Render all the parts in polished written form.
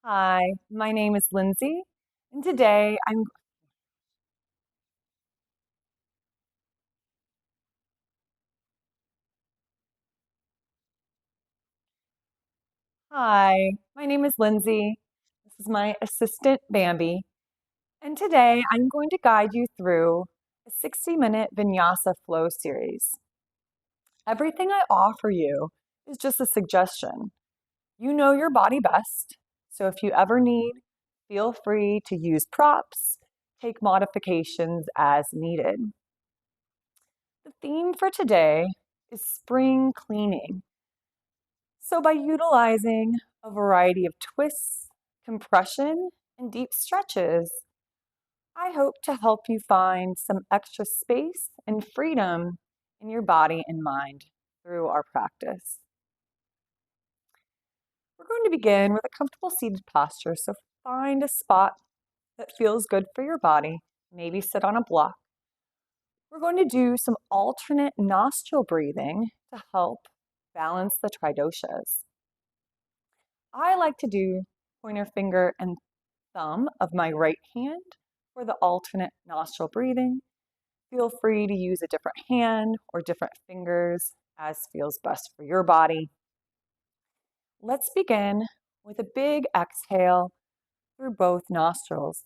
Hi, my name is Lindsay, and today I'm Hi, my name is Lindsay. This is my assistant Bambi, and today I'm going to guide you through a 60-minute Vinyasa flow series. Everything I offer you is just a suggestion. You know your body best, so if you ever need, feel free to use props, take modifications as needed. The theme for today is spring cleaning. So, by utilizing a variety of twists, compression, and deep stretches, I hope to help you find some extra space and freedom in your body and mind through our practice. We're going to begin with a comfortable seated posture, so find a spot that feels good for your body. Maybe sit on a block. We're going to do some alternate nostril breathing to help balance the tridoshas. I like to do pointer finger and thumb of my right hand for the alternate nostril breathing. Feel free to use a different hand or different fingers as feels best for your body. Let's begin with a big exhale through both nostrils.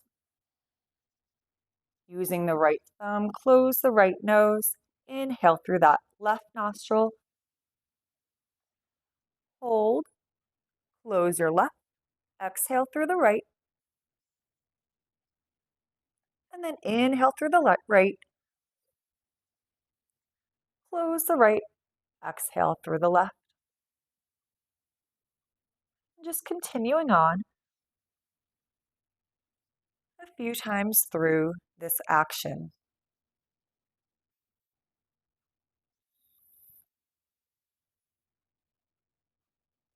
Using the right thumb, close the right nose. Inhale through that left nostril. Hold, close your left. Exhale through the right. And then inhale through the right. Close the right. Exhale through the left. Just continuing on a few times through this action.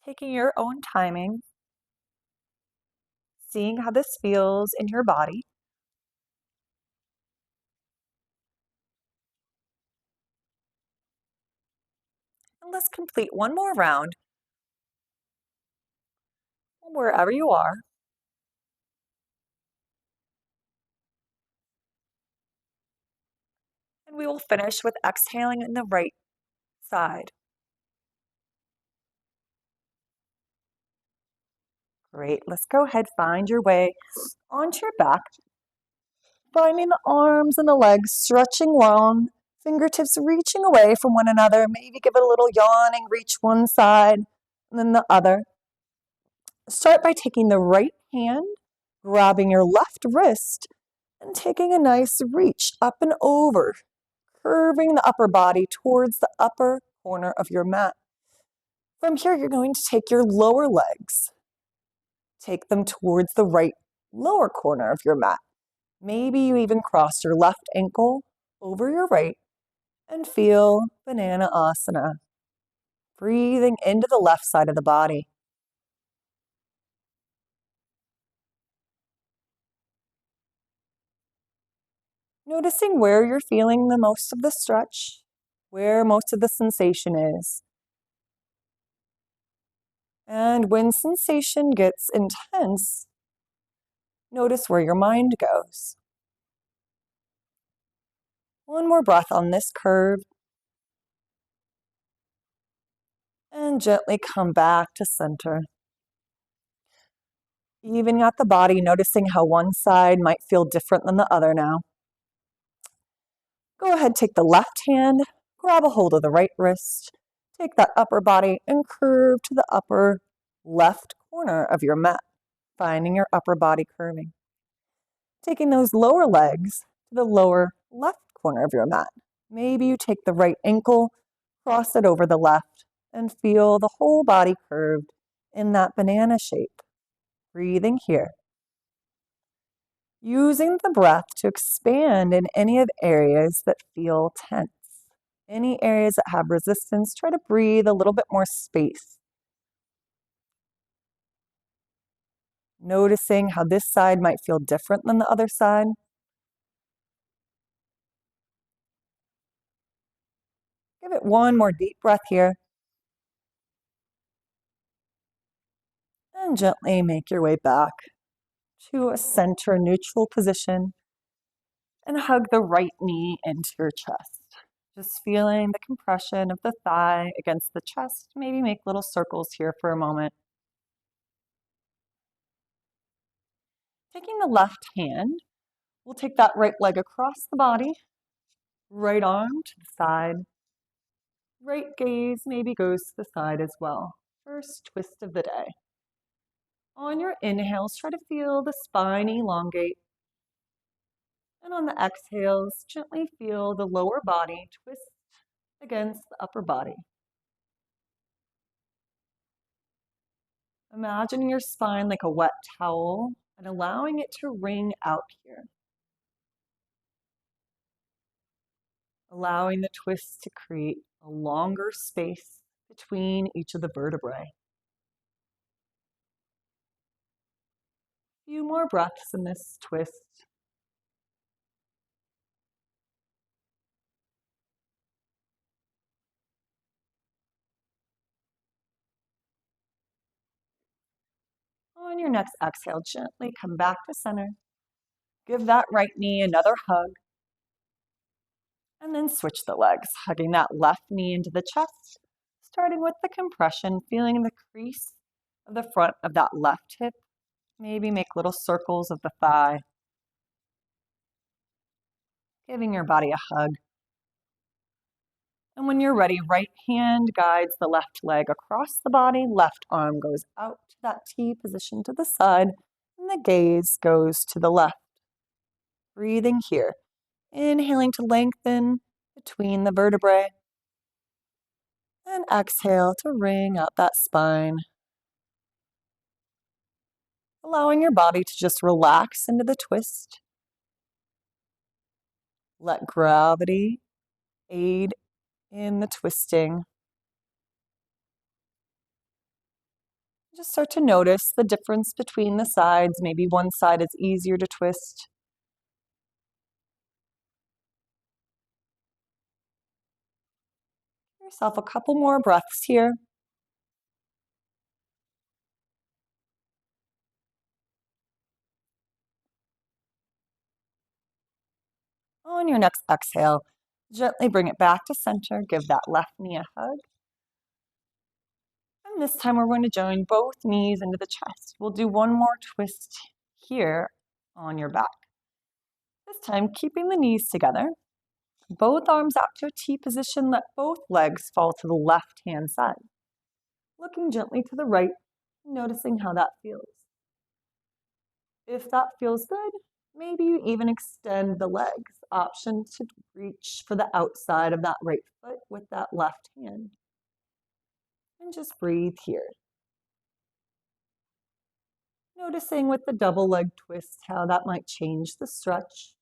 Taking your own timing, seeing how this feels in your body. And let's complete one more round wherever you are. And we will finish with exhaling in the right side. Great. Let's go ahead, find your way onto your back. Finding the arms and the legs stretching long, fingertips reaching away from one another. Maybe give it a little yawning, reach one side and then the other. Start by taking the right hand, grabbing your left wrist, and taking a nice reach up and over, curving the upper body towards the upper corner of your mat. From here, you're going to take your lower legs, take them towards the right lower corner of your mat. Maybe you even cross your left ankle over your right and feel Banana Asana, breathing into the left side of the body. Noticing where you're feeling the most of the stretch, where most of the sensation is. And when sensation gets intense, notice where your mind goes. One more breath on this curve. And gently come back to center. Evening out the body, noticing how one side might feel different than the other now. Go ahead, take the left hand, grab a hold of the right wrist, take that upper body and curve to the upper left corner of your mat, finding your upper body curving. Taking those lower legs to the lower left corner of your mat. Maybe you take the right ankle, cross it over the left, and feel the whole body curved in that banana shape. Breathing here. Using the breath to expand in any of the areas that feel tense. Any areas that have resistance, try to breathe a little bit more space. Noticing how this side might feel different than the other side. Give it one more deep breath here. And gently make your way back to a center neutral position and hug the right knee into your chest. Just feeling the compression of the thigh against the chest. Maybe make little circles here for a moment. Taking the left hand, we'll take that right leg across the body, right arm to the side, right gaze maybe goes to the side as well. First twist of the day. On your inhales, try to feel the spine elongate. And on the exhales, gently feel the lower body twist against the upper body. Imagine your spine like a wet towel and allowing it to wring out here. Allowing the twist to create a longer space between each of the vertebrae. A few more breaths in this twist. On your next exhale, gently come back to center. Give that right knee another hug. And then switch the legs, hugging that left knee into the chest, starting with the compression, feeling the crease of the front of that left hip. Maybe make little circles of the thigh. Giving your body a hug. And when you're ready, right hand guides the left leg across the body, left arm goes out to that T position to the side, and the gaze goes to the left. Breathing here, inhaling to lengthen between the vertebrae, and exhale to wring out that spine. Allowing your body to just relax into the twist. Let gravity aid in the twisting. Just start to notice the difference between the sides. Maybe one side is easier to twist. Give yourself a couple more breaths here. On your next exhale, gently bring it back to center. Give that left knee a hug. And this time we're going to join both knees into the chest. We'll do one more twist here on your back. This time, keeping the knees together. Both arms out to a T position. Let both legs fall to the left-hand side. Looking gently to the right, noticing how that feels. If that feels good, maybe you even extend the legs. Option to reach for the outside of that right foot with that left hand. And just breathe here. Noticing with the double leg twist how that might change the stretch.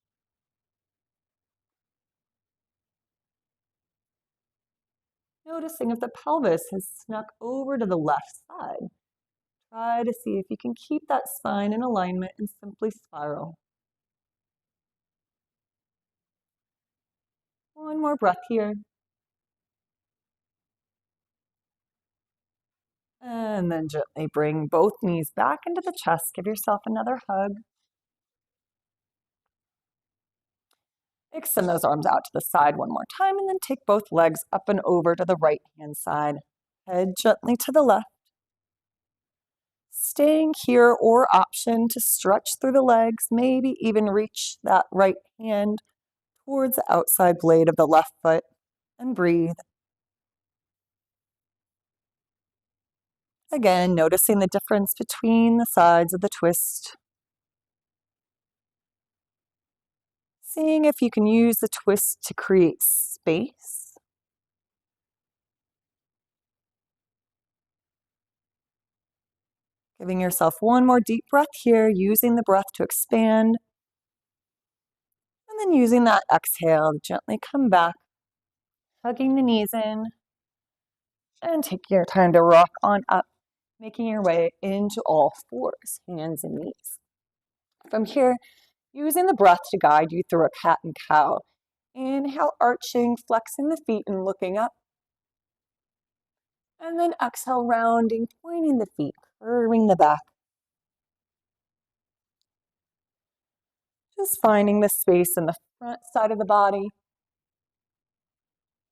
Noticing if the pelvis has snuck over to the left side. Try to see if you can keep that spine in alignment and simply spiral. One more breath here. And then gently bring both knees back into the chest. Give yourself another hug. Extend those arms out to the side one more time and then take both legs up and over to the right-hand side. Head gently to the left. Staying here or option to stretch through the legs, maybe even reach that right hand towards the outside blade of the left foot and breathe. Again, noticing the difference between the sides of the twist. Seeing if you can use the twist to create space. Giving yourself one more deep breath here, using the breath to expand. And then using that exhale, gently come back, hugging the knees in. And take your time to rock on up, making your way into all fours, hands and knees. From here, using the breath to guide you through a cat and cow. Inhale, arching, flexing the feet and looking up. And then exhale, rounding, pointing the feet, curving in the back. Just finding the space in the front side of the body.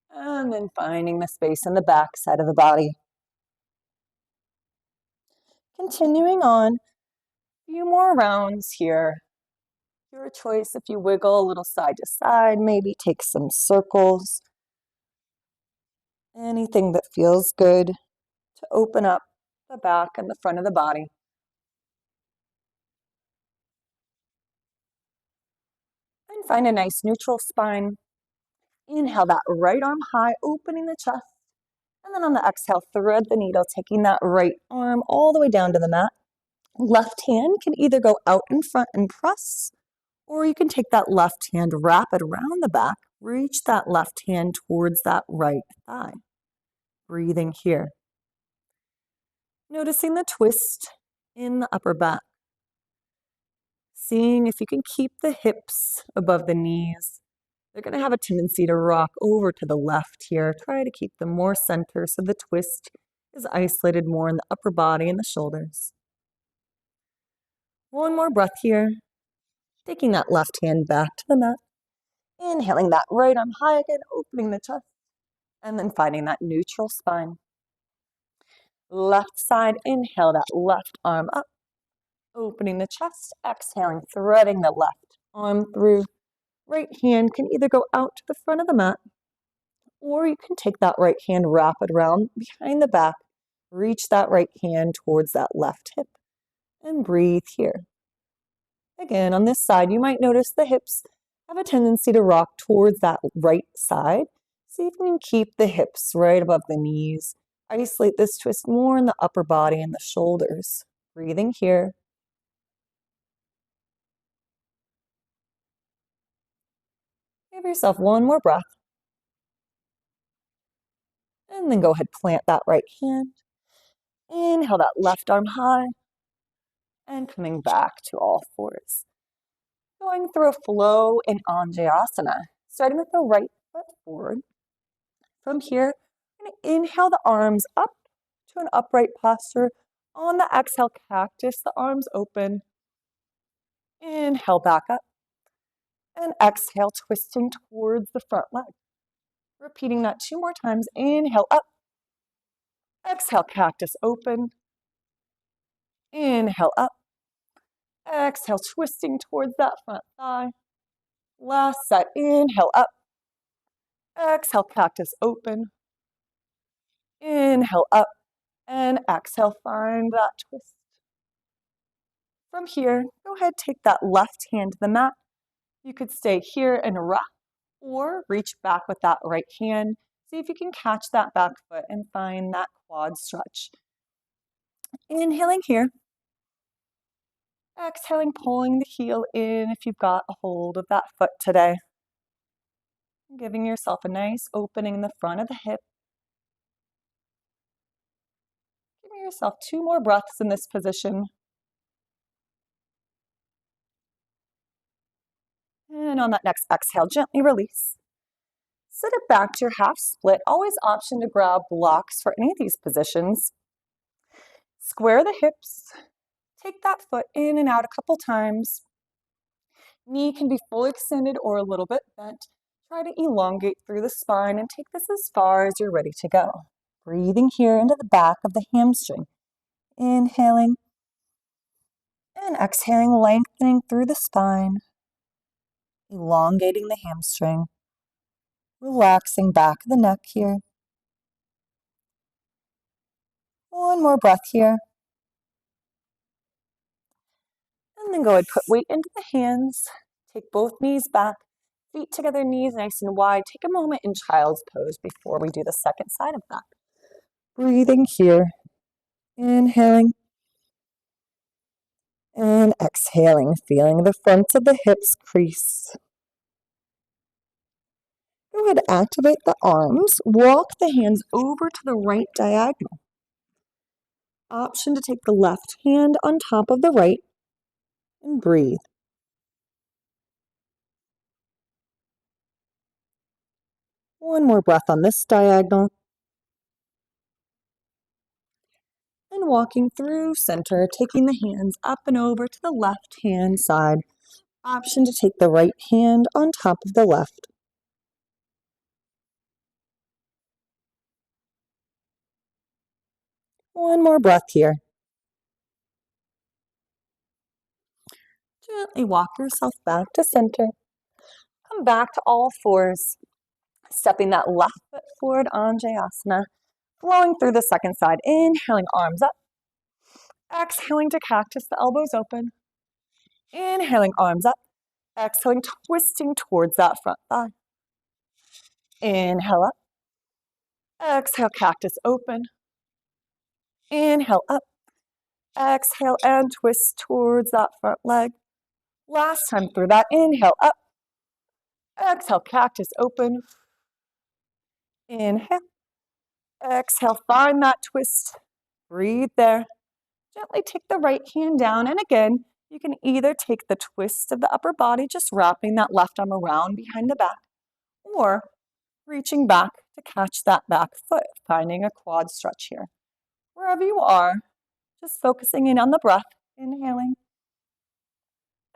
And then finding the space in the back side of the body. Continuing on, a few more rounds here. Your choice if you wiggle a little side to side, maybe take some circles. Anything that feels good to open up the back and the front of the body. And find a nice neutral spine. Inhale that right arm high, opening the chest. And then on the exhale, thread the needle, taking that right arm all the way down to the mat. Left hand can either go out in front and press, or you can take that left hand, wrap it around the back, reach that left hand towards that right thigh. Breathing here. Noticing the twist in the upper back. Seeing if you can keep the hips above the knees. They're going to have a tendency to rock over to the left here. Try to keep them more center so the twist is isolated more in the upper body and the shoulders. One more breath here. Taking that left hand back to the mat. Inhaling that right arm high again, opening the chest. And then finding that neutral spine. Left side, inhale that left arm up. Opening the chest, exhaling, threading the left arm through. Right hand can either go out to the front of the mat, or you can take that right hand, wrap it around behind the back, reach that right hand towards that left hip, and breathe here. Again, on this side, you might notice the hips have a tendency to rock towards that right side. See if you can keep the hips right above the knees. Isolate this twist more in the upper body and the shoulders. Breathing here. Give yourself one more breath. And then go ahead, plant that right hand. Inhale that left arm high. And coming back to all fours. Going through a flow in Anjayasana. Starting with the right foot forward. From here, I'm going to inhale the arms up to an upright posture. On the exhale, cactus, the arms open. Inhale back up. And exhale, twisting towards the front leg. Repeating that 2 more times. Inhale up. Exhale, cactus open. Inhale up. Exhale, twisting towards that front thigh. Last set. Inhale up. Exhale, cactus open. Inhale up. And exhale, find that twist. From here, go ahead, take that left hand to the mat. You could stay here and rock, or reach back with that right hand. See if you can catch that back foot and find that quad stretch. Inhaling here. Exhaling, pulling the heel in if you've got a hold of that foot today. Giving yourself a nice opening in the front of the hip. Giving yourself 2 more breaths in this position. And on that next exhale, gently release. Sit it back to your half split. Always option to grab blocks for any of these positions. Square the hips. Take that foot in and out a couple times. Knee can be fully extended or a little bit bent. Try to elongate through the spine and take this as far as you're ready to go. Breathing here into the back of the hamstring. Inhaling and exhaling, lengthening through the spine. Elongating the hamstring. Relaxing back of the neck here. One more breath here. And then go ahead, put weight into the hands. Take both knees back. Feet together, knees nice and wide. Take a moment in child's pose before we do the second side of that. Breathing here. Inhaling. And exhaling, feeling the fronts of the hips crease. Go ahead, activate the arms. Walk the hands over to the right diagonal. Option to take the left hand on top of the right and breathe. One more breath on this diagonal. And And walking through center, taking the hands up and over to the left hand side. Option to take the right hand on top of the left. One more breath here. Gently walk yourself back to center. Come back to all fours, stepping that left foot forward, Anjayasana, flowing through the second side, inhaling arms up, exhaling to cactus, the elbows open, inhaling arms up, exhaling, twisting towards that front thigh. Inhale up, exhale, cactus open, inhale up, exhale and twist towards that front leg. Last time through that, inhale up, exhale, cactus open, inhale, exhale, find that twist, breathe there. Gently take the right hand down, and again, you can either take the twist of the upper body, just wrapping that left arm around behind the back, or reaching back to catch that back foot, finding a quad stretch here. Wherever you are, just focusing in on the breath, inhaling,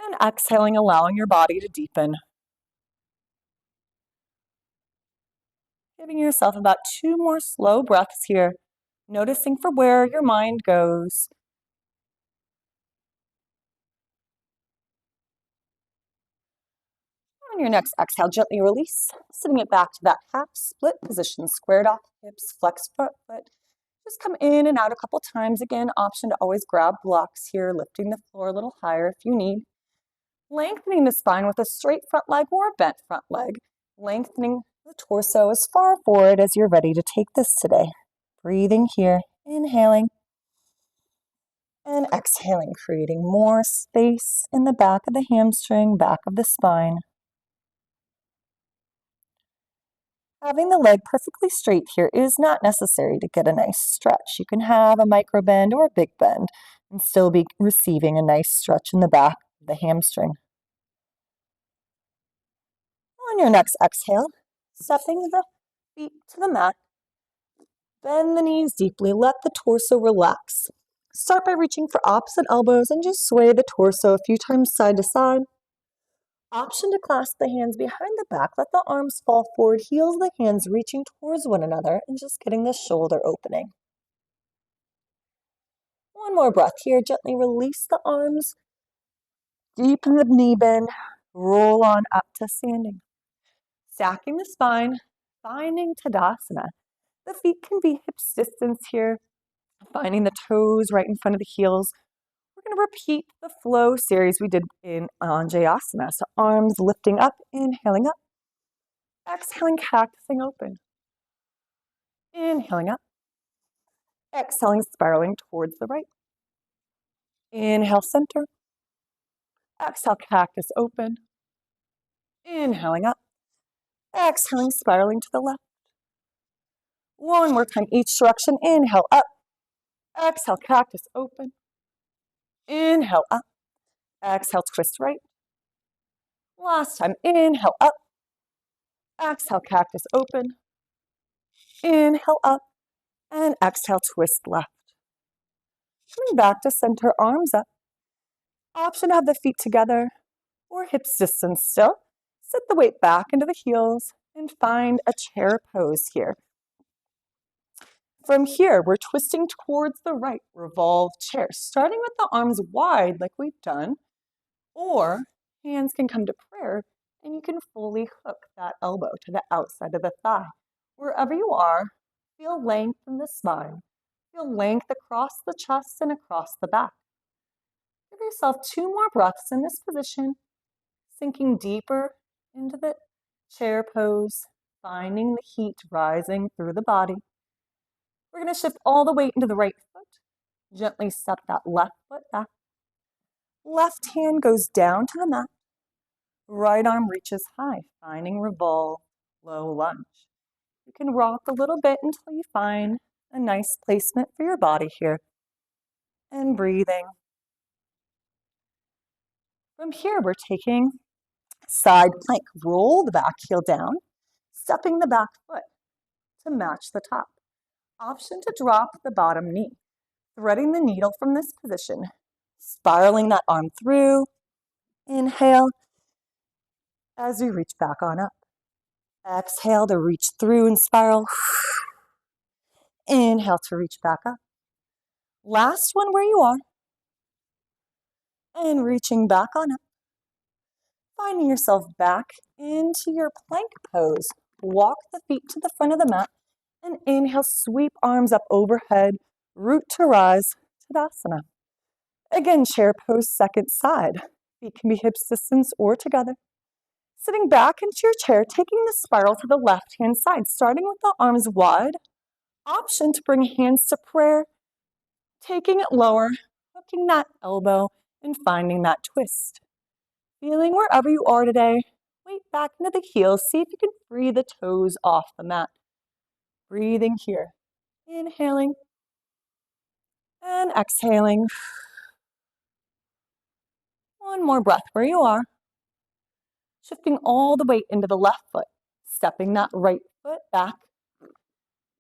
and exhaling, allowing your body to deepen. Giving yourself about 2 more slow breaths here, noticing for where your mind goes. On your next exhale, gently release, sitting it back to that half split position, squared off hips, flex front foot. Just come in and out a couple times. Again, option to always grab blocks here, lifting the floor a little higher if you need. Lengthening the spine with a straight front leg or a bent front leg. Lengthening the torso as far forward as you're ready to take this today. Breathing here, inhaling and exhaling, creating more space in the back of the hamstring, back of the spine. Having the leg perfectly straight here is not necessary to get a nice stretch. You can have a micro bend or a big bend and still be receiving a nice stretch in the back of the hamstring. On your next exhale, stepping the feet to the mat, bend the knees deeply, let the torso relax. Start by reaching for opposite elbows and just sway the torso a few times side to side. Option to clasp the hands behind the back, let the arms fall forward, heels of the hands reaching towards one another and just getting the shoulder opening. One more breath here, gently release the arms, deepen the knee bend, roll on up to standing. Stacking the spine, finding Tadasana. The feet can be hips distance here, finding the toes right in front of the heels. We're going to repeat the flow series we did in Anjayasana. So arms lifting up, inhaling up, exhaling, cactusing open. Inhaling up, exhaling, spiraling towards the right. Inhale, center. Exhale, cactus open. Inhaling up, exhaling, spiraling to the left. One more time, each direction. Inhale up, exhale, cactus open. Inhale up, exhale, twist right. Last time, inhale up, exhale, cactus open. Inhale up, and exhale, twist left. Coming back to center, arms up. Option to have the feet together or hips distance still. Sit the weight back into the heels and find a chair pose here. From here, we're twisting towards the right, revolve chair, starting with the arms wide like we've done, or hands can come to prayer and you can fully hook that elbow to the outside of the thigh. Wherever you are, feel length in the spine. Feel length across the chest and across the back. Give yourself 2 more breaths in this position, sinking deeper into the chair pose, finding the heat rising through the body. We're going to shift all the weight into the right foot. Gently step that left foot back. Left hand goes down to the mat. Right arm reaches high, finding revolve, low lunge. You can rock a little bit until you find a nice placement for your body here. And breathing. From here, we're taking side plank. Roll the back heel down, stepping the back foot to match the top. Option to drop the bottom knee. threading the needle from this position, spiraling that arm through. Inhale as we reach back on up. Exhale to reach through and spiral. Inhale to reach back up. Last one where you are. And reaching back on up. Finding yourself back into your plank pose. Walk the feet to the front of the mat and inhale, sweep arms up overhead, root to rise, Tadasana. Again, chair pose, second side. Feet can be hips distance or together. Sitting back into your chair, taking the spiral to the left-hand side, starting with the arms wide. Option to bring hands to prayer, taking it lower, hooking that elbow, and finding that twist. Feeling wherever you are today, weight back into the heels. See if you can free the toes off the mat. Breathing here. Inhaling and exhaling. One more breath where you are. Shifting all the weight into the left foot. Stepping that right foot back.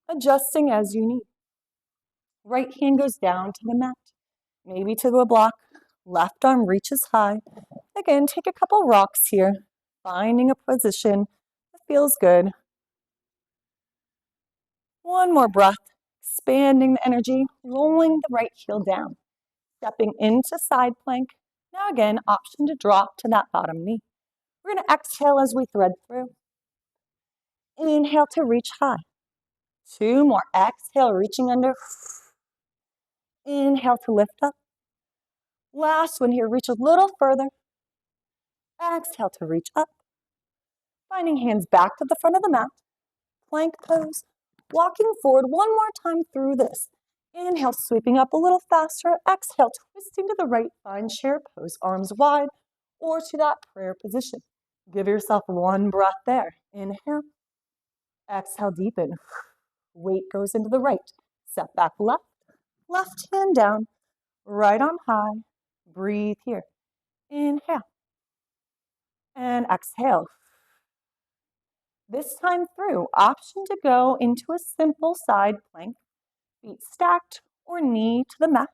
Adjusting as you need. Right hand goes down to the mat. Maybe to the block. Left arm reaches high. Again, take a couple rocks here. Finding a position that feels good. One more breath. Expanding the energy. Rolling the right heel down. Stepping into side plank. Now again, option to drop to that bottom knee. We're going to exhale as we thread through. Inhale to reach high. Two more. Exhale, reaching under. Inhale to lift up. Last one here, reach a little further. Exhale to reach up. Finding hands back to the front of the mat. Plank pose. Walking forward one more time through this. Inhale, sweeping up a little faster. Exhale, twisting to the right. Find chair pose, arms wide, or to that prayer position. Give yourself one breath there. Inhale. Exhale, deepen. Weight goes into the right. Step back left. Left hand down. Right arm high. Breathe here. Inhale. And exhale. This time through, option to go into a simple side plank. Feet stacked or knee to the mat.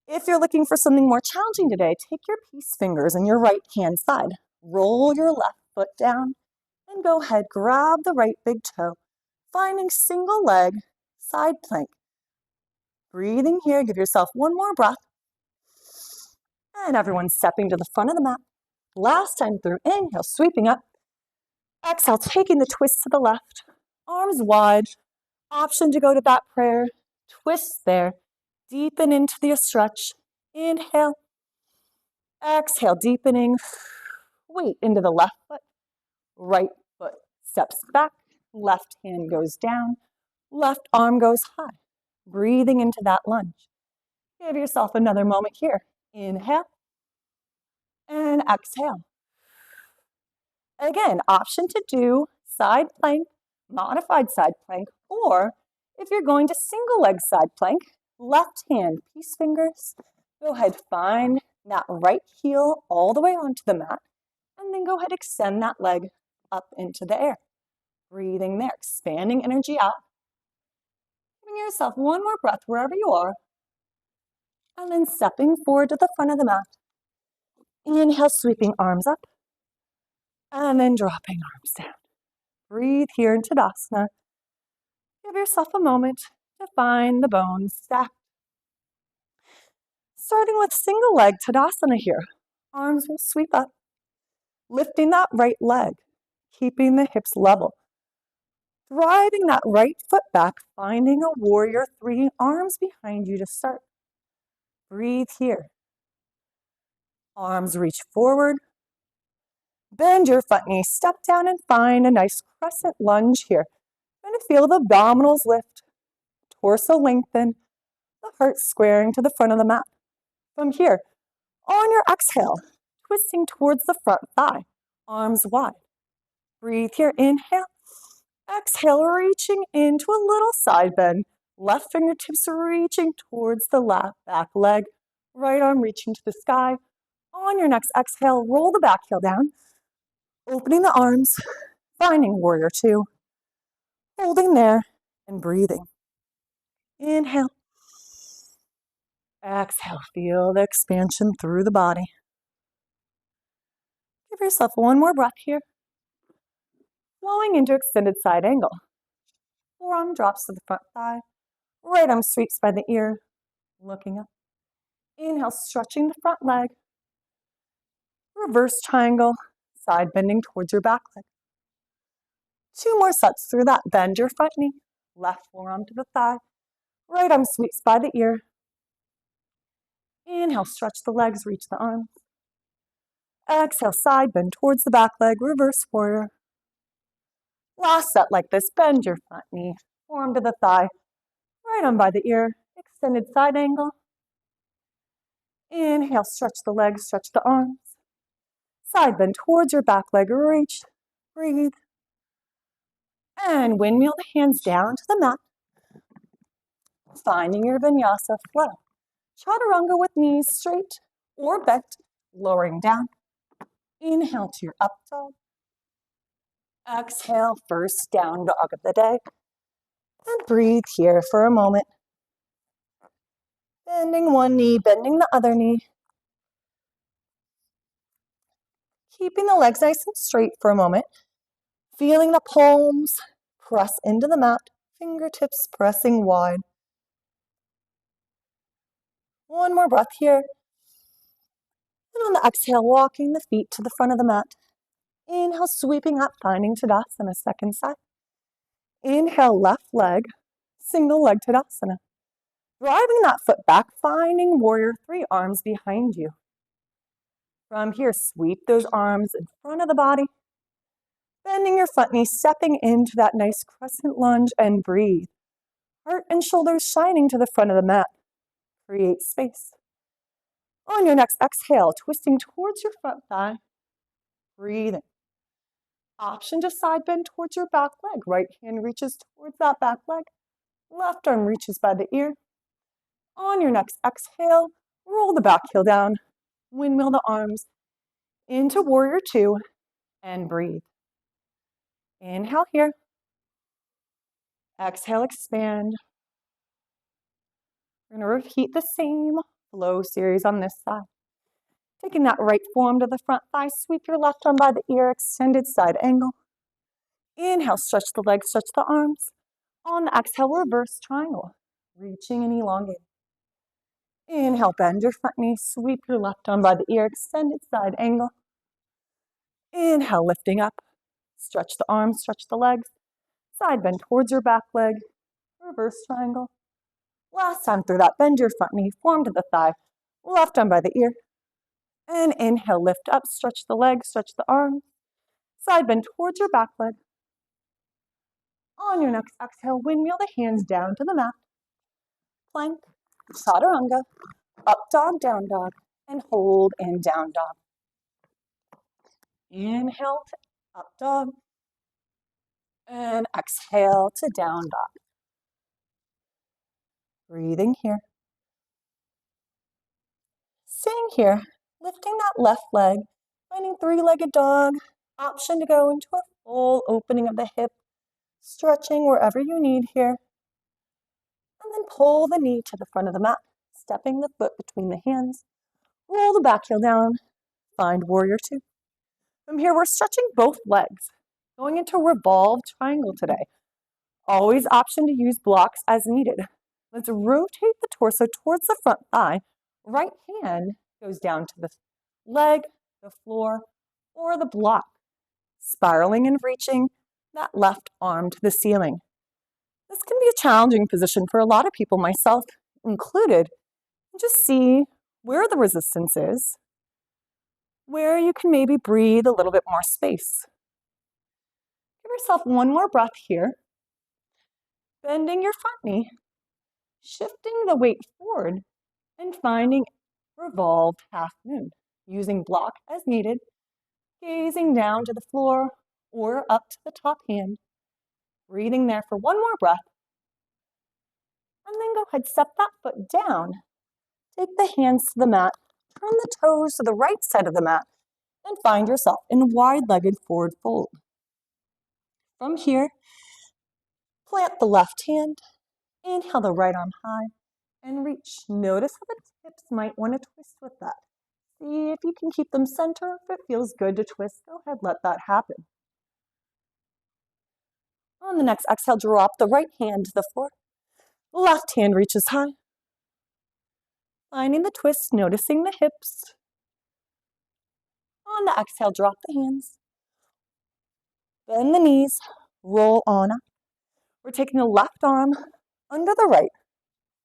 If you're looking for something more challenging today, take your peace fingers on your right hand side. Roll your left foot down and go ahead, grab the right big toe. Finding single leg side plank. Breathing here, give yourself one more breath. And everyone stepping to the front of the mat. Last time through, inhale, sweeping up. Exhale, taking the twist to the left. Arms wide. Option to go to that prayer. Twist there. Deepen into the stretch. Inhale. Exhale, deepening. Weight into the left foot. Right foot steps back. Left hand goes down. Left arm goes high. Breathing into that lunge. Give yourself another moment here. Inhale. And exhale. Again, option to do side plank, modified side plank, or if you're going to single leg side plank, left hand, peace fingers, go ahead, find that right heel all the way onto the mat, and then go ahead, extend that leg up into the air. Breathing there, expanding energy out. Giving yourself one more breath wherever you are, and then stepping forward to the front of the mat. Inhale, sweeping arms up, and then dropping arms down. Breathe here in Tadasana. Give yourself a moment to find the bones stacked. Starting with single leg Tadasana here. Arms will sweep up, lifting that right leg, keeping the hips level. Driving that right foot back, finding a warrior three, arms behind you to start. Breathe here. Arms reach forward. Bend your front knee, step down and find a nice crescent lunge here. You're going to feel the abdominals lift, torso lengthen, the heart squaring to the front of the mat. From here, on your exhale, twisting towards the front thigh, arms wide. Breathe here, inhale. Exhale, reaching into a little side bend. Left fingertips reaching towards the left back leg. Right arm reaching to the sky. On your next exhale, roll the back heel down. Opening the arms, finding warrior two. Holding there and breathing. Inhale. Exhale, feel the expansion through the body. Give yourself one more breath here. Flowing into extended side angle. Forearm drops to the front thigh. Right arm sweeps by the ear, looking up. Inhale, stretching the front leg. Reverse triangle, side bending towards your back leg. 2 more sets through that. Bend your front knee. Left forearm to the thigh. Right arm sweeps by the ear. Inhale, stretch the legs, reach the arms. Exhale, side bend towards the back leg, reverse warrior. Last set like this, bend your front knee, forearm to the thigh, right arm by the ear, extended side angle. Inhale, stretch the legs, stretch the arms. Side bend towards your back leg, reach, breathe. And windmill the hands down to the mat, finding your vinyasa flow. Chaturanga with knees straight or bent, lowering down. Inhale to your up dog. Exhale, first down dog of the day. And breathe here for a moment. Bending one knee, bending the other knee. Keeping the legs nice and straight for a moment. Feeling the palms press into the mat, fingertips pressing wide. One more breath here. And on the exhale, walking the feet to the front of the mat. Inhale, sweeping up, finding Tadasana, second side. Inhale, left leg, single leg Tadasana. Driving that foot back, finding warrior three, arms behind you. From here, sweep those arms in front of the body. Bending your front knee, stepping into that nice crescent lunge, and breathe. Heart and shoulders shining to the front of the mat. Create space. On your next exhale, twisting towards your front thigh. Breathing. Option to side bend towards your back leg. Right hand reaches towards that back leg. Left arm reaches by the ear. On your next exhale, roll the back heel down. Windmill the arms into warrior two and breathe. Inhale here. Exhale, expand. We're going to repeat the same flow series on this side. Taking that right forearm to the front thigh, sweep your left arm by the ear, extended side angle. Inhale, stretch the legs, stretch the arms. On the exhale, reverse triangle, reaching and elongating. Inhale, bend your front knee, sweep your left arm by the ear, extended side angle. Inhale, lifting up, stretch the arms, stretch the legs. Side bend towards your back leg, reverse triangle. Last time through that, bend your front knee, forearm to the thigh, left arm by the ear. And inhale, lift up, stretch the legs, stretch the arms. Side bend towards your back leg. On your next exhale, windmill the hands down to the mat. Plank, chaturanga, up dog, down dog, and hold and down dog. Inhale to up dog. And exhale to down dog. Breathing here. Staying here, lifting that left leg, finding three-legged dog. Option to go into a full opening of the hip, stretching wherever you need here. And then pull the knee to the front of the mat, stepping the foot between the hands. Roll the back heel down, find warrior two. From here, we're stretching both legs, going into revolved triangle today. Always option to use blocks as needed. Let's rotate the torso towards the front thigh. Right hand goes down to the leg, the floor, or the block, spiraling and reaching that left arm to the ceiling. This can be a challenging position for a lot of people, myself included. Just see where the resistance is, where you can maybe breathe a little bit more space. Give yourself one more breath here. Bending your front knee, shifting the weight forward, and finding revolved half moon, using block as needed, gazing down to the floor or up to the top hand. Breathing there for one more breath. And then go ahead, step that foot down. Take the hands to the mat, turn the toes to the right side of the mat, and find yourself in wide-legged forward fold. From here, plant the left hand, inhale the right arm high, and reach. Notice how the hips might want to twist with that. See if you can keep them center. If it feels good to twist, go ahead, let that happen. On the next exhale, drop the right hand to the floor. Left hand reaches high. Finding the twist, noticing the hips. On the exhale, drop the hands. Bend the knees, roll on up. We're taking the left arm under the right,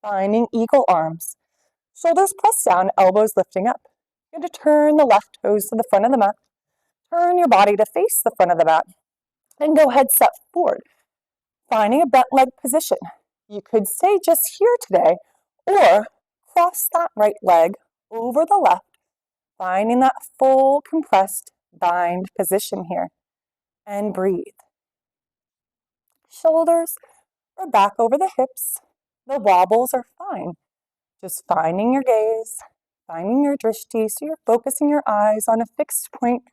finding eagle arms. Shoulders pressed down, elbows lifting up. You're going to turn the left toes to the front of the mat. Turn your body to face the front of the mat. And go ahead, step forward, finding a bent leg position. You could stay just here today, or cross that right leg over the left, finding that full compressed bind position here. And breathe. Shoulders are back over the hips. The wobbles are fine. Just finding your gaze, finding your drishti, so you're focusing your eyes on a fixed point.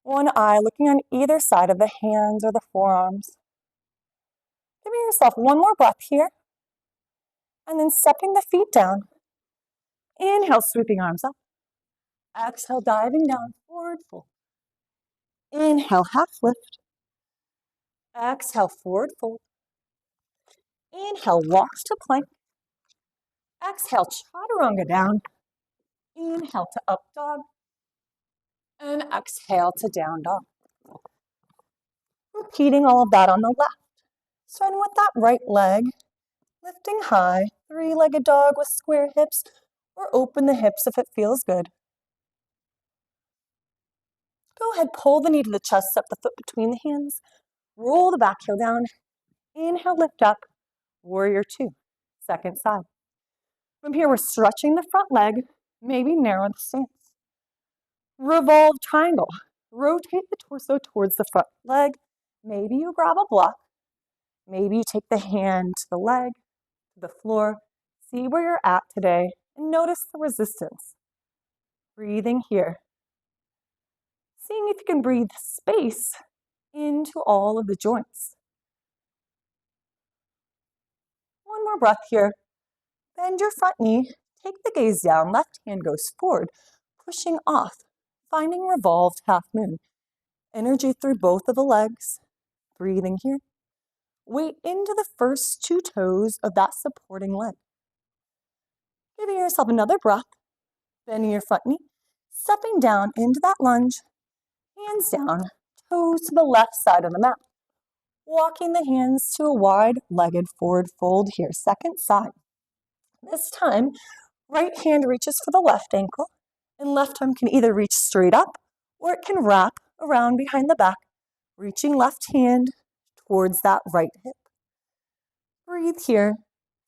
One eye looking on either side of the hands or the forearms. Giving yourself one more breath here. And then stepping the feet down. Inhale, sweeping arms up. Exhale, diving down, forward fold. Inhale, half lift. Exhale, forward fold. Inhale, rocks to plank. Exhale, chaturanga down. Inhale to up dog. And exhale to down dog. Repeating all of that on the left. Starting with that right leg, lifting high, three-legged dog with square hips, or open the hips if it feels good. Go ahead, pull the knee to the chest, step the foot between the hands, roll the back heel down. Inhale, lift up, warrior two, second side. From here, we're stretching the front leg, maybe narrow the stance. Revolve triangle. Rotate the torso towards the front leg. Maybe you grab a block. Maybe you take the hand to the leg, to the floor. See where you're at today and notice the resistance. Breathing here. Seeing if you can breathe space into all of the joints. One more breath here. Bend your front knee. Take the gaze down. Left hand goes forward, pushing off. Finding revolved half moon. Energy through both of the legs. Breathing here. Weight into the first two toes of that supporting leg. Giving yourself another breath. Bending your front knee. Stepping down into that lunge. Hands down. Toes to the left side of the mat. Walking the hands to a wide-legged forward fold here. Second side. This time, right hand reaches for the left ankle. And left arm can either reach straight up or it can wrap around behind the back, reaching left hand towards that right hip. Breathe here,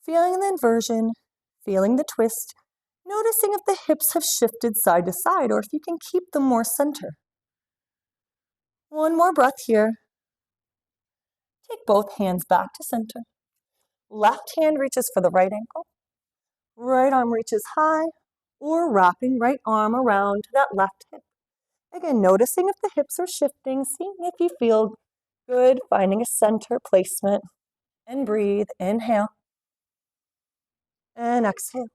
feeling the inversion, feeling the twist, noticing if the hips have shifted side to side or if you can keep them more center. One more breath here. Take both hands back to center. Left hand reaches for the right ankle. Right arm reaches high, or wrapping right arm around to that left hip. Again, noticing if the hips are shifting, seeing if you feel good, finding a center placement. And breathe. Inhale. And exhale.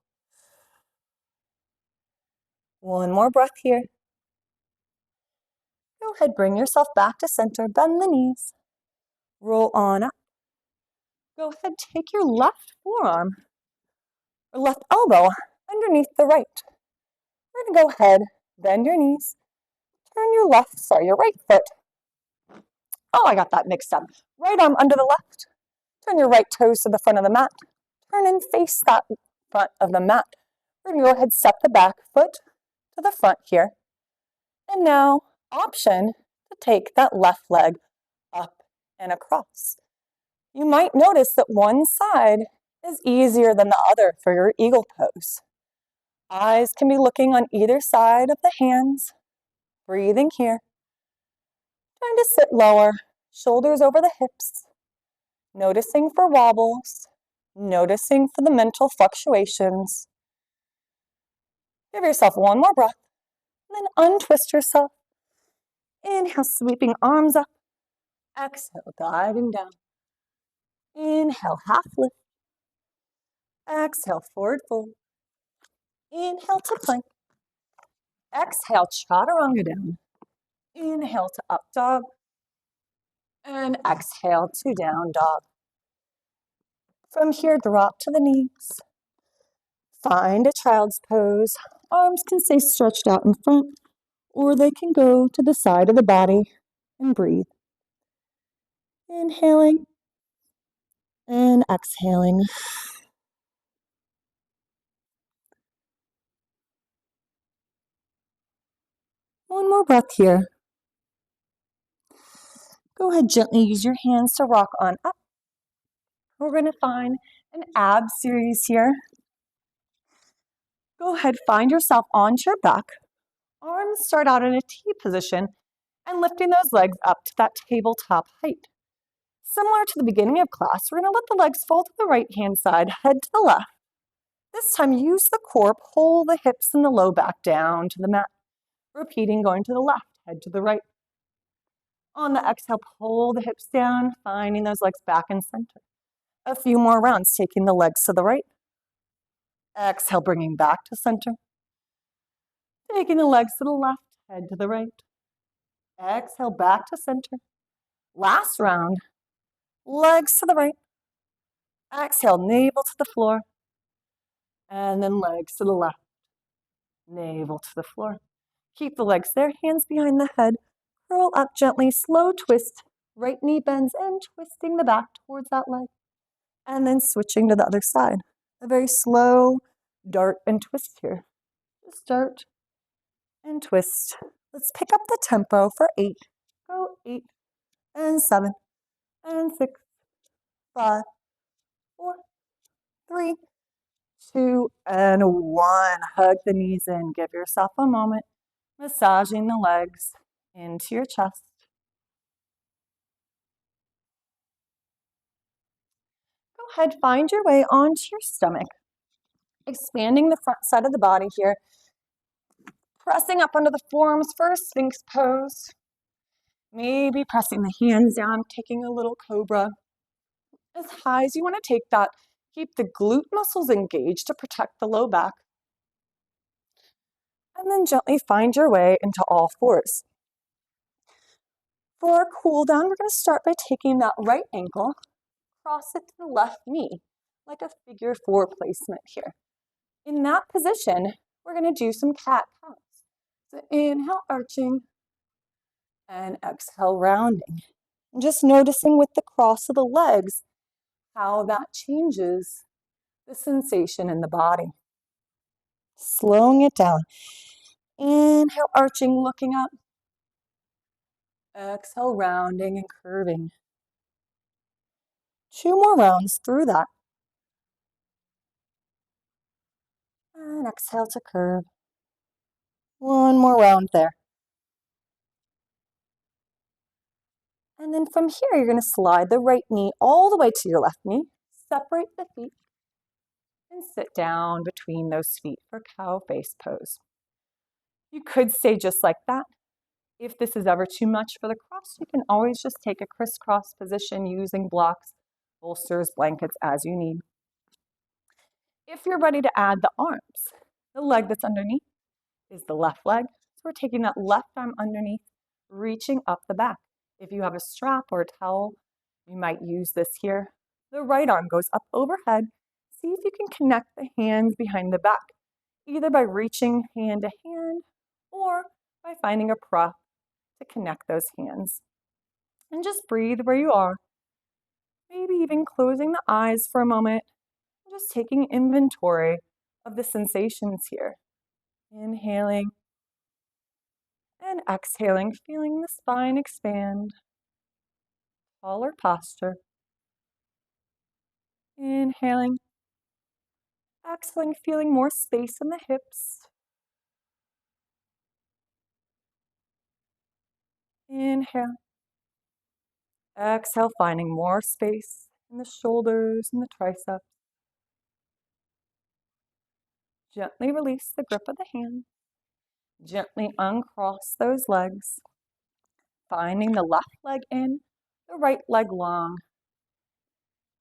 One more breath here. Go ahead, bring yourself back to center. Bend the knees. Roll on up. Go ahead, take your left forearm or left elbow underneath the right. We're going to go ahead, bend your knees. Turn your right foot. Oh, I got that mixed up. Right arm under the left. Turn your right toes to the front of the mat. Turn and face that front of the mat. We're going to go ahead, step the back foot to the front here. And now, option to take that left leg up and across. You might notice that one side is easier than the other for your eagle pose. Eyes can be looking on either side of the hands. Breathing here. Trying to sit lower, shoulders over the hips. Noticing for wobbles. Noticing for the mental fluctuations. Give yourself one more breath. And then untwist yourself. Inhale, sweeping arms up. Exhale, diving down. Inhale, half lift. Exhale, forward fold. Inhale to plank. Exhale, chaturanga down. Inhale to up dog. And exhale to down dog. From here, drop to the knees. Find a child's pose. Arms can stay stretched out in front, or they can go to the side of the body and breathe. Inhaling and exhaling. One more breath here. Go ahead, gently use your hands to rock on up. We're going to find an ab series here. Go ahead, find yourself onto your back. Arms start out in a T position and lifting those legs up to that tabletop height. Similar to the beginning of class, we're going to let the legs fall to the right-hand side, head to the left. This time, use the core, pull the hips and the low back down to the mat. Repeating, going to the left, head to the right. On the exhale, pull the hips down, finding those legs back in center. A few more rounds, taking the legs to the right. Exhale, bringing back to center. Taking the legs to the left, head to the right. Exhale, back to center. Last round, legs to the right. Exhale, navel to the floor. And then legs to the left. Navel to the floor. Keep the legs there, hands behind the head. Curl up gently, slow twist. Right knee bends in, twisting the back towards that leg. And then switching to the other side. A very slow dart and twist here. Just dart and twist. Let's pick up the tempo for 8. Go 8 and 7 and 6, 5, 4, 3, 2, and 1. Hug the knees in. Give yourself a moment. Massaging the legs into your chest. Go ahead, find your way onto your stomach. Expanding the front side of the body here. Pressing up under the forearms for a Sphinx pose. Maybe pressing the hands down, taking a little cobra. As high as you want to take that. Keep the glute muscles engaged to protect the low back. And then gently find your way into all fours. For our cool down, we're going to start by taking that right ankle, cross it to the left knee, like a figure 4 placement here. In that position, we're going to do some cat-cows. So inhale, arching, and exhale, rounding. And just noticing with the cross of the legs how that changes the sensation in the body. Slowing it down. Inhale, arching, looking up. Exhale, rounding and curving. 2 more rounds through that. And exhale to curve. 1 more round there. And then from here, you're going to slide the right knee all the way to your left knee. Separate the feet. And sit down between those feet for cow face pose. You could stay just like that. If this is ever too much for the cross, you can always just take a crisscross position using blocks, bolsters, blankets as you need. If you're ready to add the arms, the leg that's underneath is the left leg. So we're taking that left arm underneath, reaching up the back. If you have a strap or a towel, you might use this here. The right arm goes up overhead. See if you can connect the hands behind the back, either by reaching hand to hand or by finding a prop to connect those hands. And just breathe where you are. Maybe even closing the eyes for a moment, just taking inventory of the sensations here. Inhaling and exhaling, feeling the spine expand. Taller posture. Inhaling, exhaling, feeling more space in the hips. Inhale. Exhale, finding more space in the shoulders and the triceps. Gently release the grip of the hand. Gently uncross those legs. Finding the left leg in, the right leg long.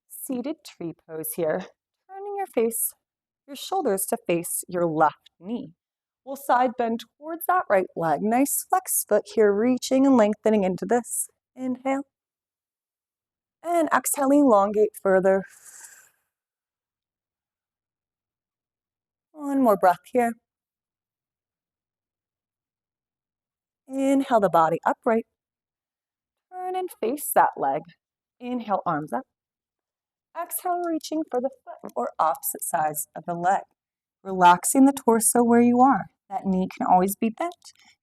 Seated tree pose here. Turning your shoulders to face your left knee. We'll side bend towards that right leg. Nice flex foot here, reaching and lengthening into this. Inhale. And exhale, elongate further. One more breath here. Inhale the body upright. Turn and face that leg. Inhale, arms up. Exhale, reaching for the foot or opposite sides of the leg. Relaxing the torso where you are. That knee can always be bent.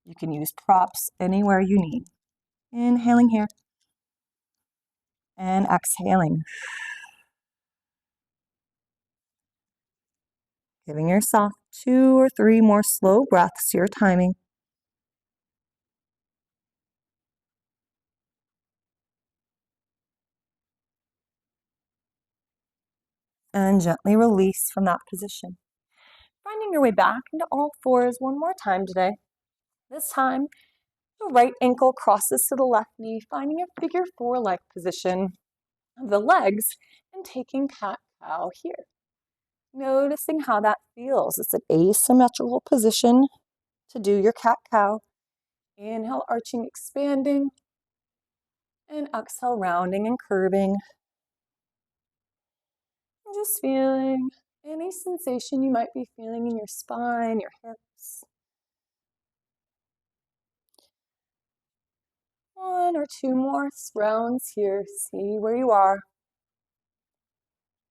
You can use props anywhere you need. Inhaling here. And exhaling. Giving yourself 2 or 3 more slow breaths, your timing. And gently release from that position. Finding your way back into all fours one more time today. This time, the right ankle crosses to the left knee, finding a figure 4-like position of the legs and taking cat-cow here. Noticing how that feels. It's an asymmetrical position to do your cat-cow. Inhale, arching, expanding, and exhale, rounding and curving. And just feeling any sensation you might be feeling in your spine, your hips. 1 or 2 more rounds here. See where you are.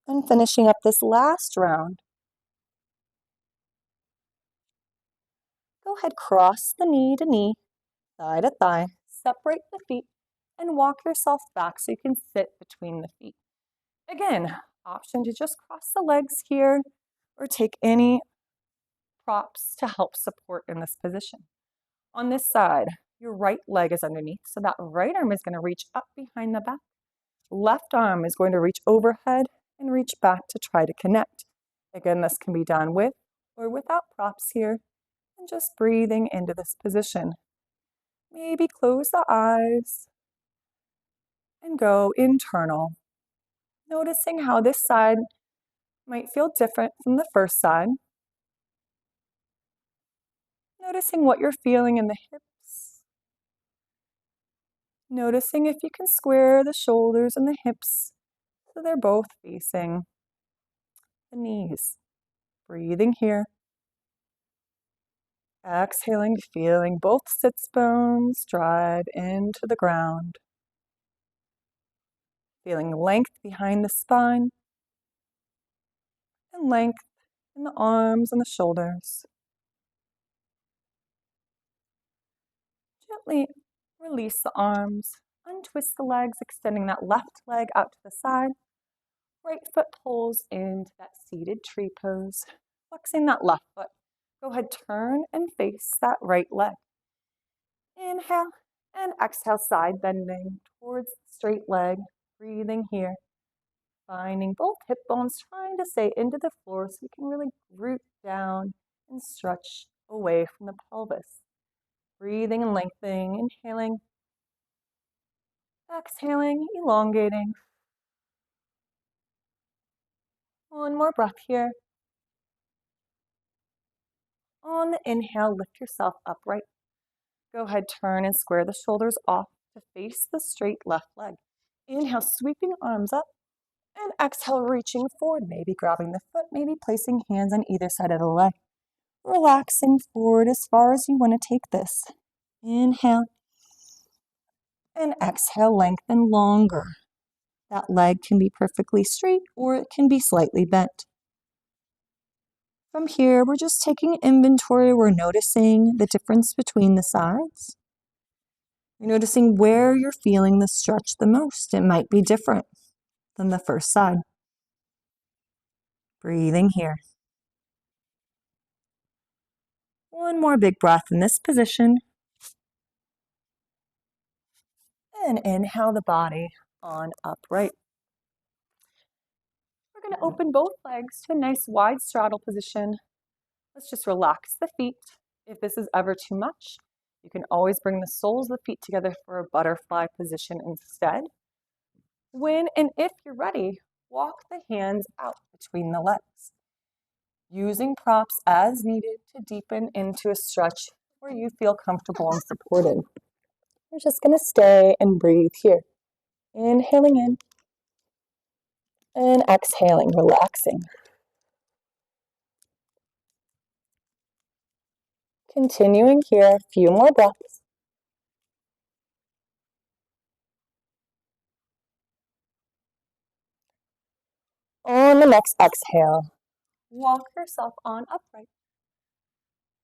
And finishing up this last round. Go ahead, cross the knee to knee, thigh to thigh. Separate the feet and walk yourself back so you can sit between the feet. Again, option to just cross the legs here or take any props to help support in this position. On this side, your right leg is underneath, so that right arm is going to reach up behind the back. Left arm is going to reach overhead and reach back to try to connect. Again, this can be done with or without props here, and just breathing into this position. Maybe close the eyes and go internal. Noticing how this side might feel different from the first side. Noticing what you're feeling in the hips. Noticing if you can square the shoulders and the hips so they're both facing the knees. Breathing here. Exhaling, feeling both sits bones drive into the ground. Feeling length behind the spine and length in the arms and the shoulders. Gently release the arms, untwist the legs, extending that left leg out to the side. Right foot pulls into that seated tree pose, flexing that left foot. Go ahead, turn and face that right leg. Inhale and exhale, side bending towards the straight leg. Breathing here, finding both hip bones, trying to stay into the floor so we can really root down and stretch away from the pelvis. Breathing and lengthening, inhaling, exhaling, elongating. 1 more breath here. On the inhale, lift yourself upright. Go ahead, turn and square the shoulders off to face the straight left leg. Inhale, sweeping arms up, and exhale, reaching forward, maybe grabbing the foot, maybe placing hands on either side of the leg. Relaxing forward as far as you want to take this. Inhale, and exhale, lengthen longer. That leg can be perfectly straight or it can be slightly bent. From here, we're just taking inventory. We're noticing the difference between the sides. You're noticing where you're feeling the stretch the most. It might be different than the first side. Breathing here. 1 more big breath in this position. And inhale the body on upright. We're going to open both legs to a nice wide straddle position. Let's just relax the feet. If this is ever too much, you can always bring the soles of the feet together for a butterfly position instead. When and if you're ready, walk the hands out between the legs, using props as needed to deepen into a stretch where you feel comfortable and supported. We're just going to stay and breathe here. Inhaling in and exhaling, relaxing. Continuing here, a few more breaths. On the next exhale, walk yourself on upright.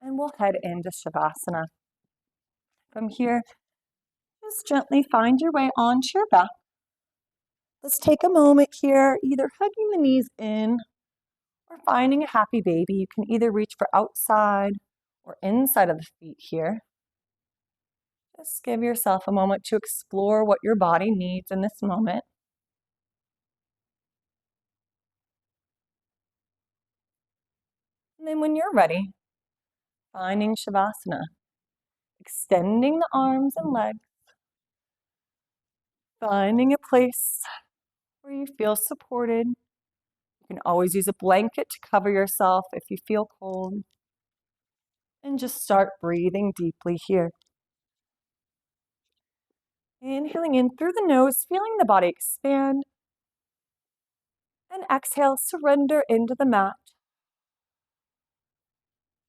And we'll head into Shavasana. From here, just gently find your way onto your back. Let's take a moment here, either hugging the knees in or finding a happy baby. You can either reach for outside or inside of the feet here. Just give yourself a moment to explore what your body needs in this moment. And then when you're ready, finding Shavasana, extending the arms and legs, finding a place where you feel supported. You can always use a blanket to cover yourself if you feel cold. And just start breathing deeply here. Inhaling in through the nose, feeling the body expand. And exhale, surrender into the mat.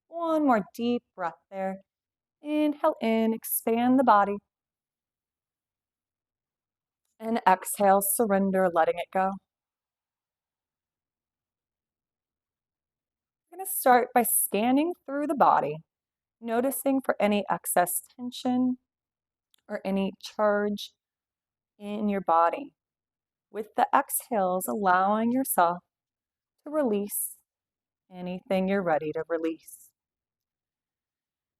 One more deep breath there. Inhale in, expand the body. And exhale, surrender, letting it go. We're going to start by scanning through the body, noticing for any excess tension or any charge in your body. With the exhales, allowing yourself to release anything you're ready to release.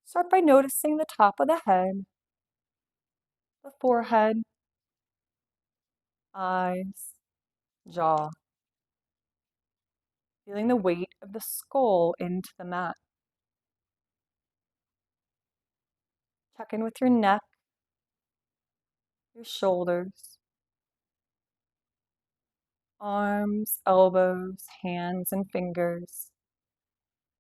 Start by noticing the top of the head, the forehead, eyes, jaw. Feeling the weight of the skull into the mat. Check in with your neck, your shoulders, arms, elbows, hands, and fingers.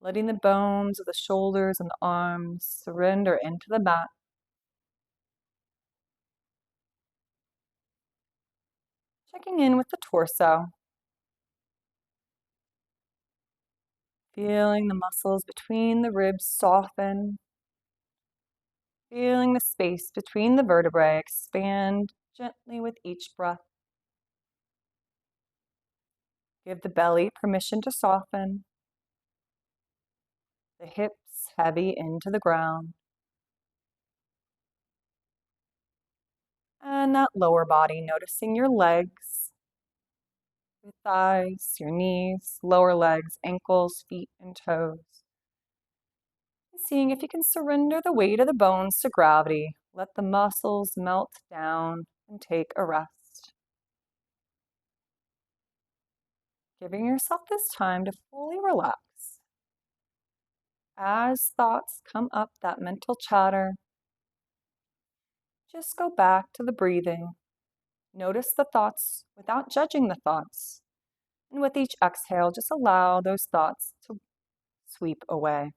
Letting the bones of the shoulders and the arms surrender into the mat. Checking in with the torso. Feeling the muscles between the ribs soften. Feeling the space between the vertebrae expand gently with each breath. Give the belly permission to soften. The hips heavy into the ground. And that lower body, noticing your legs, your thighs, your knees, lower legs, ankles, feet, and toes. And seeing if you can surrender the weight of the bones to gravity. Let the muscles melt down and take a rest. Giving yourself this time to fully relax. As thoughts come up, that mental chatter, just go back to the breathing. Notice the thoughts without judging the thoughts. And with each exhale, just allow those thoughts to sweep away.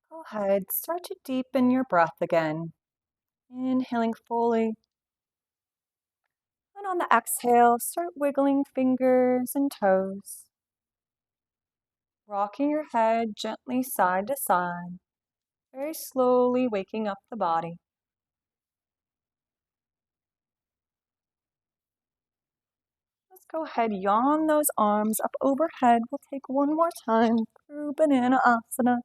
Go ahead, start to deepen your breath again. Inhaling fully. And on the exhale, start wiggling fingers and toes. Rocking your head gently side to side, very slowly waking up the body. Let's go ahead, yawn those arms up overhead. We'll take one more time through Banana Asana.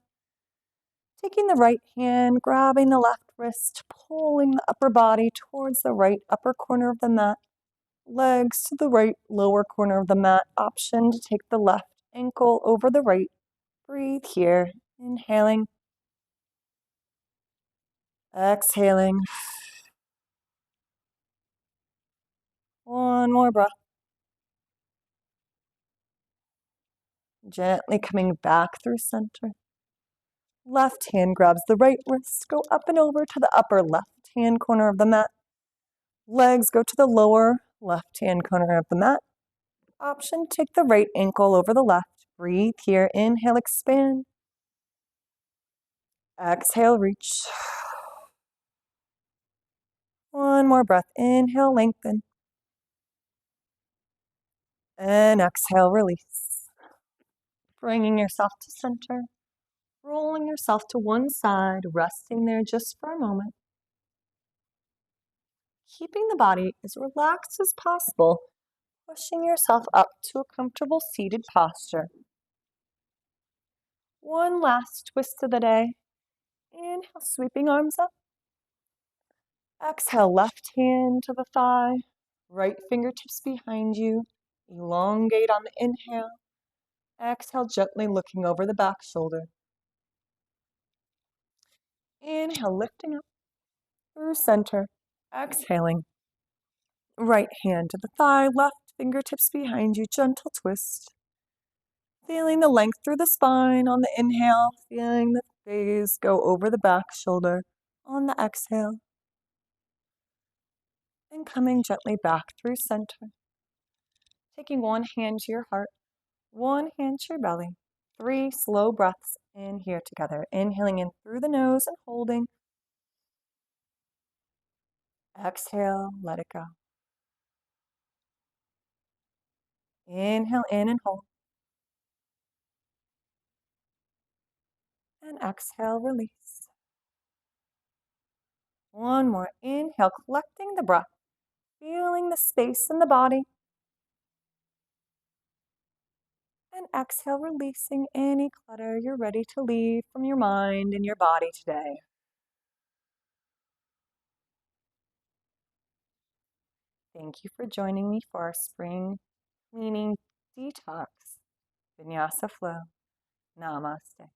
Taking the right hand, grabbing the left wrist, pulling the upper body towards the right upper corner of the mat. Legs to the right lower corner of the mat. Option to take the left ankle over the right. Breathe here. Inhaling. Exhaling. One more breath. Gently coming back through center. Left hand grabs the right wrist. Go up and over to the upper left hand corner of the mat. Legs go to the lower left hand corner of the mat. Option, take the right ankle over the left. Breathe here. Inhale, expand. Exhale, reach. One more breath. Inhale, lengthen. And exhale, release. Bringing yourself to center. Rolling yourself to one side, resting there just for a moment. Keeping the body as relaxed as possible, pushing yourself up to a comfortable seated posture. One last twist of the day. Inhale, sweeping arms up. Exhale, left hand to the thigh, right fingertips behind you. Elongate on the inhale. Exhale, gently looking over the back shoulder. Inhale, lifting up through center. Exhaling. Right hand to the thigh, left fingertips behind you, gentle twist. Feeling the length through the spine on the inhale, feeling the gaze go over the back shoulder on the exhale. And coming gently back through center. Taking one hand to your heart, one hand to your belly. 3 slow breaths in here together. Inhaling in through the nose and holding. Exhale, let it go. Inhale in and hold. And exhale, release. One more. Inhale, collecting the breath. Feeling the space in the body. And exhale, releasing any clutter you're ready to leave from your mind and your body today. Thank you for joining me for our spring cleaning detox. Vinyasa flow. Namaste.